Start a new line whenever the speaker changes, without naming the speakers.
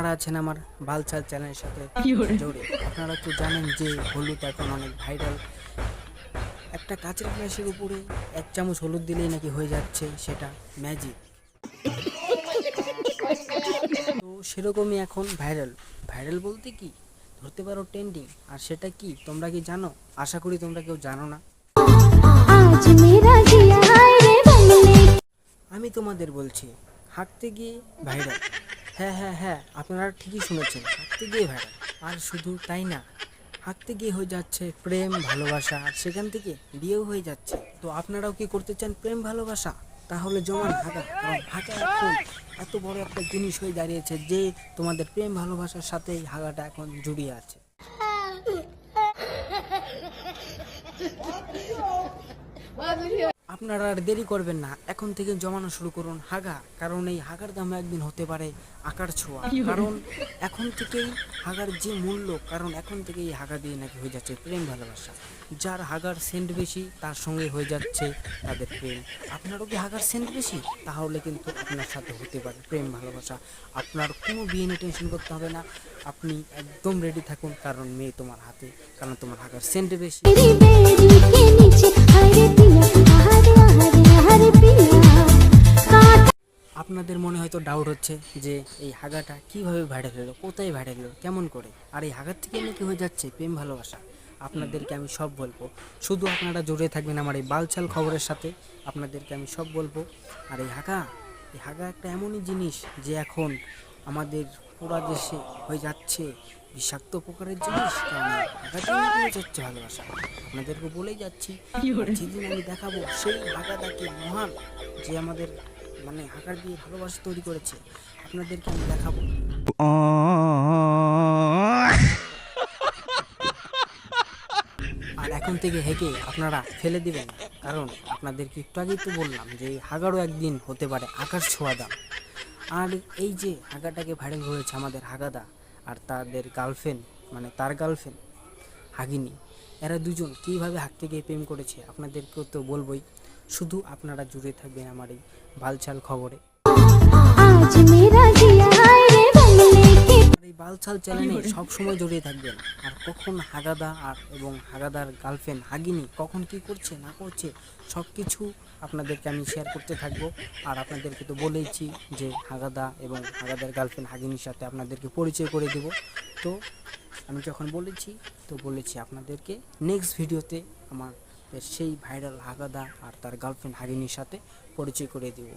আপনারা আছেন আমার বালচাল চ্যানেলের সাথে জড়িয়ে। আপনারা তো জানেন যে হলুদ এখন অনেক ভাইরাল। একটা কাঁচের গ্লাসের উপরে 1 চামচ হলুদ দিলেই নাকি হয়ে যাচ্ছে সেটা ম্যাজিক। তো সেরকমই এখন ভাইরাল। ভাইরাল বলতে কি ধরতে পারো ট্রেন্ডিং। আর সেটা কি তোমরা কি জানো? আশা করি তোমরা কেউ জানো না। আমি তোমাদের বলছি, হাঁটতে গিয়ে ভাইরাল। হ্যাঁ হ্যাঁ হ্যাঁ, আপনারা ঠিকই শুনেছেন, হাঁটতে গিয়ে ভাইরাল। আর শুধু তাই না, হাঁটতে গিয়ে হয়ে যাচ্ছে প্রেম ভালোবাসা, আর সেখান থেকে বিয়েও হয়ে যাচ্ছে। তো আপনারাও কি করতে চান প্রেম ভালোবাসা? তাহলে জমান হাঁকা। কারণ হাঁকা এখন এত বড় একটা জিনিস হয়ে দাঁড়িয়েছে যে তোমাদের প্রেম ভালোবাসার সাথেই হাঁকাটা এখন জড়িয়ে আছে। আপনারা আর দেরি করবেন না, এখন থেকে জমানো শুরু করুন হাগা। কারণ এই হাগার দাম একদিন হতে পারে আকার ছোঁয়া। কারণ এখন থেকেই হাগার যে মূল্য, কারণ এখন থেকেই হাগা দিয়ে নাকি হয়ে যাচ্ছে প্রেম ভালোবাসা। যার হাগার সেন্ট বেশি তার সঙ্গে হয়ে যাচ্ছে তাদের প্রেম। আপনারও কি হাগার সেন্ট বেশি? তাহলে কিন্তু আপনার সাথে হতে পারে প্রেম ভালোবাসা। আপনার কোনো বিয়ে নিয়ে টেনশন করতে হবে না, আপনি একদম রেডি থাকুন। কারণ মেয়ে তোমার হাতে, কারণ তোমার হাগার সেন্ট বেশি। আপনাদের মনে হয়তো ডাউট হচ্ছে যে এই হাগাটা কিভাবে ভাইরাল হলো, কোথায় ভাইরাল হলো, কেমন করে, আর এই হাগার থেকে নাকি হয়ে যাচ্ছে প্রেম ভালোবাসা। আপনাদেরকে আমি সব বলবো, শুধু আপনারা জড়িয়ে থাকবেন আমার এই বালচাল খবরের সাথে। আপনাদেরকে আমি সব বলবো। আর এই হাগা একটা এমনই জিনিস যে এখন আমাদের পুরা দেশে হয়ে যাচ্ছে বিষাক্ত প্রকারের জিনিস। কারণ হাগাতেই হয়ে যাচ্ছে ভালোবাসা। আপনাদেরকে বলেই যাচ্ছি, যেদিন আমি দেখাবো সেই হাগাটাকে মহান, যে আমাদের মানে হাগার দিয়ে ভালোবাসা তৈরি করেছে, আপনাদেরকে আমি দেখাবো। আর এখন থেকে হেঁকে আপনারা ফেলে দিবেন না, কারণ আপনাদেরকে একটু আগেই তো বললাম যে এই হাগারও একদিন হতে পারে আকাশ ছোঁয়া দাম। আর এই যে হাগাটাকে ভাইরাল হয়েছে আমাদের হাগাদা আর তাদের গার্লফ্রেন্ড, মানে তার গার্লফ্রেন্ড হাগিনী, এরা দুজন কীভাবে হাঁটতে গিয়ে প্রেম করেছে আপনাদেরকেও তো বলবোই। শুধু আপনারা জুড়ে থাকবেন আমার এই বালচাল খবরে। এই বালচাল চ্যানেলে সবসময় জড়িয়ে থাকবেন। আর কখন হাগাদা আর এবং হাগাদার গার্লফ্রেন্ড হাগিনী কখন কি করছে না করছে সব কিছু আপনাদেরকে আমি শেয়ার করতে থাকবো। আর আপনাদেরকে তো বলেইছি যে হাগাদা এবং হাগাদার গার্লফ্রেন্ড হাগিনীর সাথে আপনাদেরকে পরিচয় করে দেব। তো আমি যখন বলেছি আপনাদেরকে নেক্সট ভিডিওতে আমার সেই ভাইরাল হাগাদা আর তার গার্লফ্রেন্ড হাগিনীর সাথে পরিচয় করে দেব।